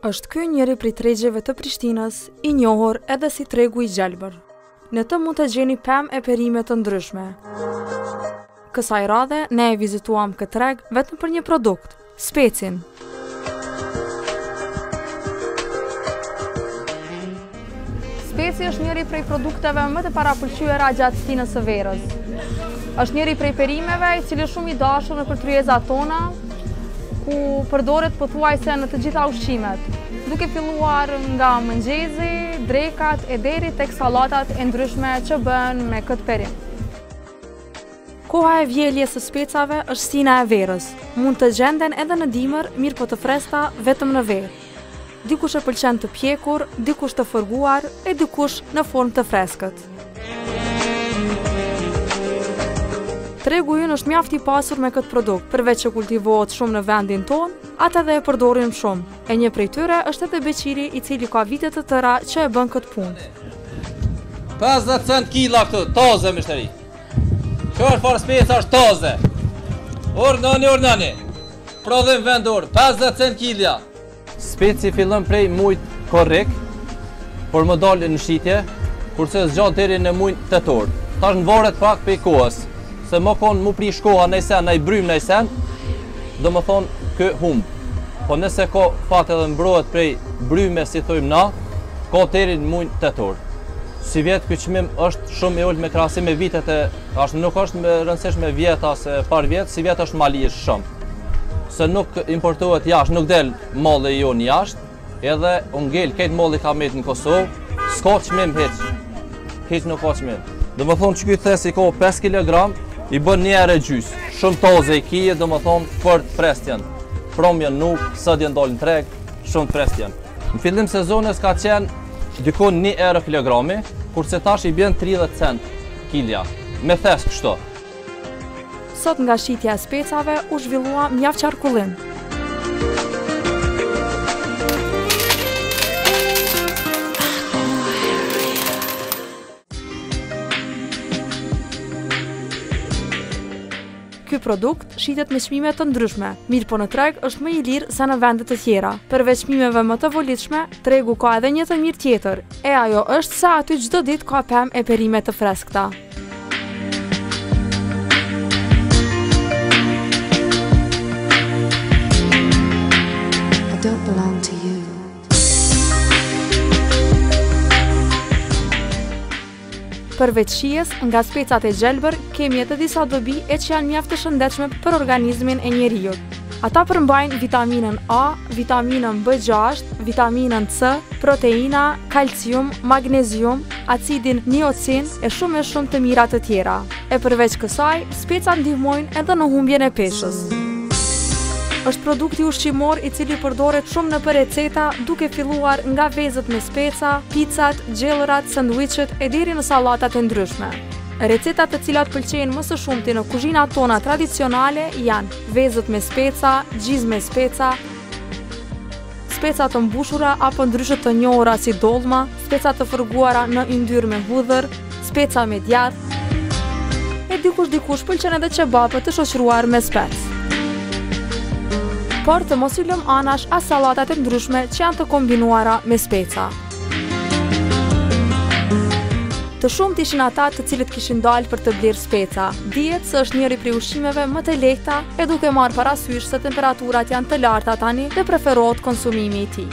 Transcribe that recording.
Është ky njëri prej tregjeve të Prishtinës, i njohur edhe si tregu i Gjelbër. Në të mund të gjeni pemë e perime të ndryshme. Kësaj radhe, ne e vizituam këtë treg vetëm për një produkt, specin. Speci është njëri prej produkteve më të parapëlqyera gjatë stinës së verës. Është njëri prej perimeve i cili shumë i dashur në tryezat tona, ku përdoret pothuajse në të gjitha ushqimet, duke filluar nga mëngjezi, drekat e deri tek sallatat e ndryshme që bëhen me këtë perim. Koha e vjeljes së specave është stina e verës. Mund të gjenden edhe në dimër, mirë po të freskëta vetëm në verë. Dikush e pëlqen të pjekur, dikush të fërguar e dikush në formë të freskët. Tregu ynë është mjaft i pasur me këtë produkt, përveç që kultivohet shumë në vendin tonë, atë edhe e përdorin shumë. E një prej tyre është edhe Beqiri, i cili ka vite të tëra që e bën këtë punë. 50 cent kila këtu, toze mishteri. Qërë farë speca është toze. Urnani. Prodhim vendur, 50 cent kilja. Speci fillon prej mujt korrik, por më dalë në shitje, kurse zgjatë deri në mujt tetor. Tash në varet pak për kohës. Se më konë mu prish koha nejsen, nej brym nejsen, do më thonë kë humbë. Po nëse ka fat edhe mbrohet prej bryme, si thujmë na, ka deri në mujnë tetor. Si vjetë ky çmim është shumë i ullë me krahasim me vitet e, nuk është me rëndësishme vjeta se par vjetë, si vjetë është malish shumë. Se nuk importohet jashtë, nuk del malli jonë jashtë, edhe ngel këtë malli ka met në Kosovë, s'ka çmim hiç nuk ka çmim. Do më thonë që ky thes i ka 5 kg, i bën një herë gjysë, shumë toze i kije, do më thonë për të frestjen. Promjen nuk, sëdjen dalë në treg, shumë të frestjen. Në fillim sezonës ka qenë dykon 1 euro kilogrami, kurse tash i bjen 30 cent kilja, me thes kështu. Sot nga shitja e specave u zhvillua mjaft qarkullim. Ky produkt shitet me çmime të ndryshme, mirë po në treg është më i lirë se në vendet të tjera. Përveç çmimeve më të volitshme, tregu ka edhe një të mirë tjetër, e ajo është se aty çdo ditë ka pemë e perime të freskëta. I don't belong to you. Përveç shijes, nga specat e Gjelbër, kemi edhe disa dobi e që janë mjaft të shëndetshme për organizmin e njeriut. Ata përmbajnë vitaminën A, vitaminën B6, vitaminën C, proteina, kalcium, magnezium, acidin niacin e shumë të mira të tjera. E përveç kësaj, specat ndihmojnë edhe në humbjen e peshës. Është produkti ushqimor i cili përdoret shumë në për receta, duke filluar nga vezët me speca, picat, gjellërat, sanduiqet e deri në sallatat e ndryshme. Recetat të cilat pëlqejnë më së shumti në kuzhinat tona tradicionale janë vezët me speca, gjizë me speca, speca të mbushura apo ndryshe të njohura si dollma, speca të fërguara në yndyrë me hudhër, speca me djath, e dikush pëlqen edhe qebapët të shoqëruar me spec. Por të mos i lëm anash as sallatat e ndryshme që janë të kombinuara me speca. Të shumt ishin ata të cilët kishin dalë për të blerë speca. Dihet se është njëri prej ushqimeve më të lehta e duke marrë parasysh se temperaturat janë të larta tani dhe preferohet konsumimi i tij.